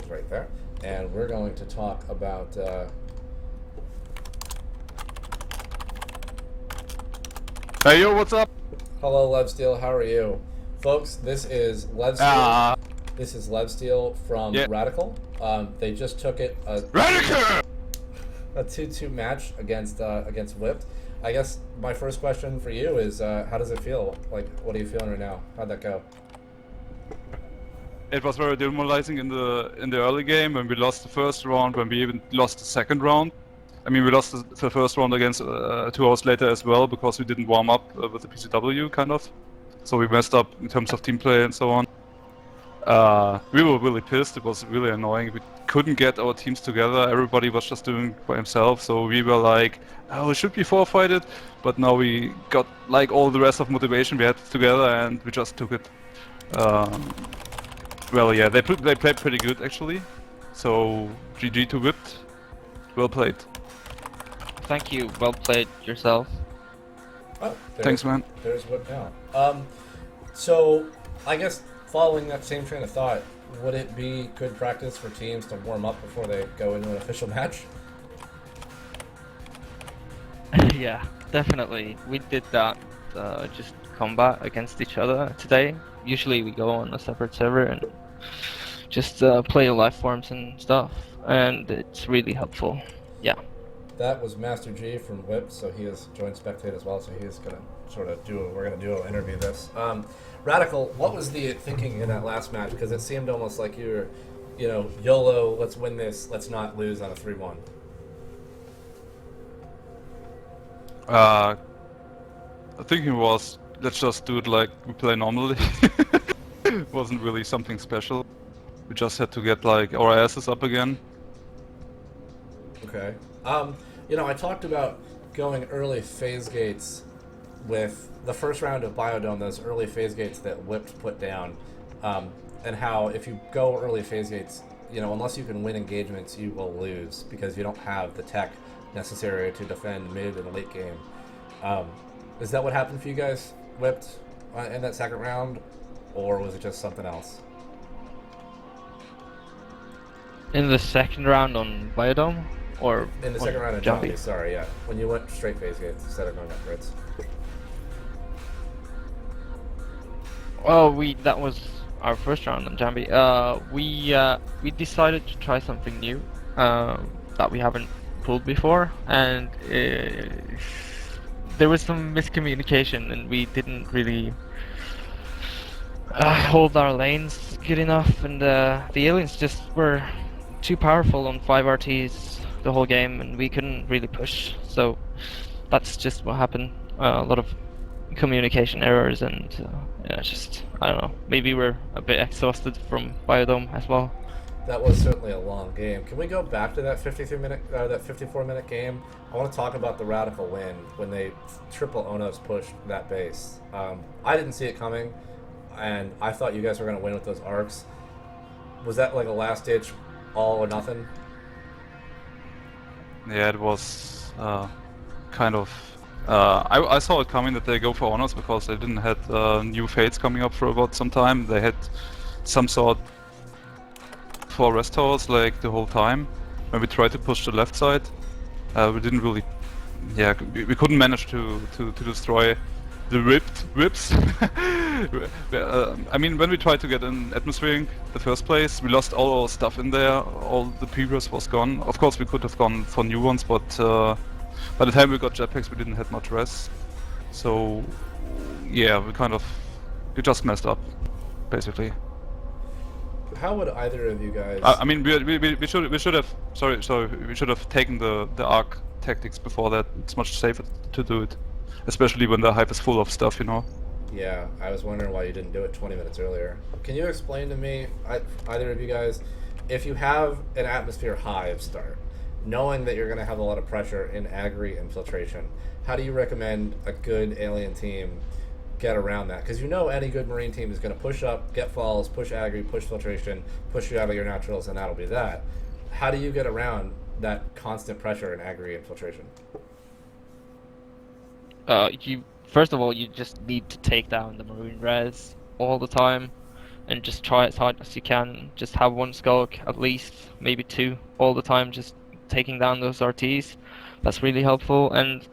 is right there. And we're going to talk about... Hey yo, what's up? Hello, Levsteel. How are you? Folks, this is Levsteel. This is Levsteel from RadicaL. They just took it a 2-2 match against Whipped. I guess my first question for you is, how does it feel? Like, what are you feeling right now? How'd that go? It was very demoralizing in the early game when we lost the first round, when we even lost the second round. I mean, we lost the first round against 2 hours later as well because we didn't warm up with the PCW, kind of. So we messed up in terms of team play and so on. We were really pissed. It was really annoying. We couldn't get our teams together. Everybody was just doing by himself. So we were like, oh, it should be forfeited. But now we got like all the rest of motivation we had together and we just took it. Well, yeah, they played pretty good actually. So GG to Whipped. Well played. Thank you. Well played yourself. Oh, thanks, man. There's Whipped now. So I guess following that same train of thought, would it be good practice for teams to warm up before they go into an official match? Yeah, definitely. We did that. Just combat against each other today. Usually we go on a separate server and just play live forms and stuff, and it's really helpful. Yeah. That was Master G from Whip, so he has joined Spectate as well, so he's going to sort of we're going to interview this. RadicaL, what was the thinking in that last match? Because it seemed almost like you were, YOLO, let's win this, let's not lose on a 3-1. The thinking was, let's just do it like we play normally. It wasn't really something special. We just had to get like our asses up again. Okay. I talked about going early phase gates with the first round of Biodome, those early phase gates that Whipped put down, and how if you go early phase gates, unless you can win engagements, you will lose because you don't have the tech necessary to defend mid and late game. Is that what happened for you guys, Whipped, in that second round, or was it just something else? In the second round on Biodome? Or in the second round of Jumpy, sorry, yeah. When you went straight phase gates instead of going up grids. Well, that was our first round on Jambi. We decided to try something new that we haven't pulled before, and there was some miscommunication, and we didn't really hold our lanes good enough, and the aliens just were too powerful on 5 RTs the whole game, and we couldn't really push. So that's just what happened. A lot of communication errors, and I don't know. Maybe we're a bit exhausted from Biodome as well. That was certainly a long game. Can we go back to that 54-minute game? I want to talk about the RadicaL win when they triple Onos pushed that base. I didn't see it coming, and I thought you guys were going to win with those arcs. Was that like a last-ditch all or nothing? Yeah, it was kind of... I saw it coming that they go for honors because they didn't have new fates coming up for about some time. They had some sort for rest towers like the whole time. When we tried to push the left side, we didn't really... Yeah, we couldn't manage to destroy the whips. I mean, when we tried to get in atmosphering the first place, we lost all our stuff in there. All the previous was gone. Of course, we could have gone for new ones, but by the time we got jetpacks, we didn't have much rest. So yeah, we just messed up, basically. How would either of you guys? I mean, we should have. Sorry. We should have taken the arc tactics before that. It's much safer to do it, especially when the hype is full of stuff, Yeah, I was wondering why you didn't do it 20 minutes earlier. Can you explain to me, either of you guys, if you have an atmosphere hive start, knowing that you're going to have a lot of pressure in agri infiltration, how do you recommend a good alien team get around that? Because any good marine team is going to push up, get falls, push agri, push filtration, push you out of your naturals, and that'll be that. How do you get around that constant pressure in agri infiltration? First of all, you just need to take down the marine res all the time. and just try as hard as you can. Just have one skulk, at least, maybe two, all the time, just taking down those RTs. That's really helpful. And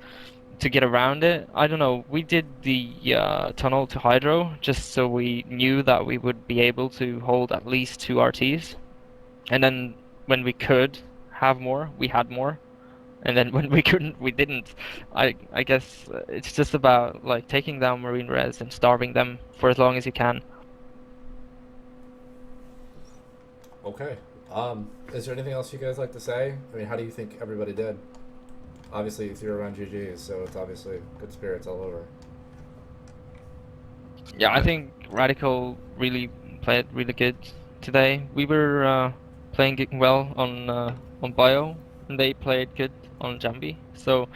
to get around it, I don't know, we did the tunnel to Hydro just so we knew that we would be able to hold at least two RTs. And then when we could have more, we had more. And then when we couldn't, we didn't. I guess it's just about like taking down Marine Res and starving them for as long as you can. Okay. Is there anything else you guys like to say? I mean, how do you think everybody did? Obviously, you threw around GGs, so it's obviously good spirits all over. Yeah, I think RadicaL really played really good today. We were playing well on Bio, and they played good on Jambi. So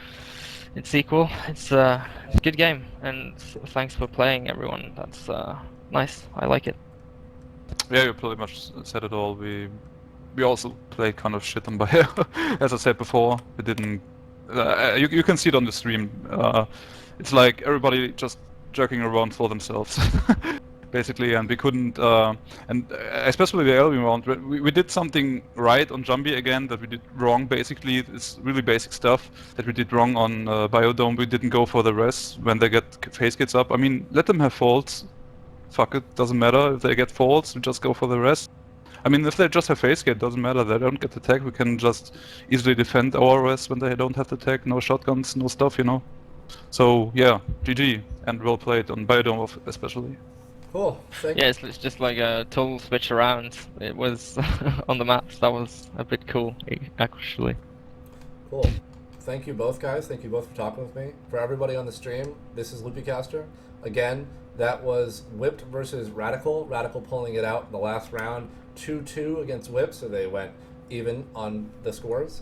it's equal. It's a good game, and thanks for playing, everyone. That's nice. I like it. Yeah, you pretty much said it all. We also played kind of shit on Bio. As I said before, we didn't. You can see it on the stream. It's like everybody just jerking around for themselves, basically, and we couldn't. And especially the Albion round, we did something right on Jambi again that we did wrong. Basically, it's really basic stuff that we did wrong on Biodome. We didn't go for the res when they get phase kits up. I mean, let them have faults. Fuck it, doesn't matter if they get faults. We just go for the rest. I mean, if they just have face gate, doesn't matter. They don't get the tag. We can just easily defend our rest when they don't have the tag. No shotguns, no stuff, you know. So yeah, GG and well played on Biodome especially. Cool. Thank Yeah, it's just like a total switch around. It was on the maps. That was a bit cool, actually. Cool. Thank you both, guys. Thank you both for talking with me. For everybody on the stream, this is LoopyCaster. Again, that was Whipped versus RadicaL. RadicaL pulling it out in the last round, 2-2 against Whipped, so they went even on the scores.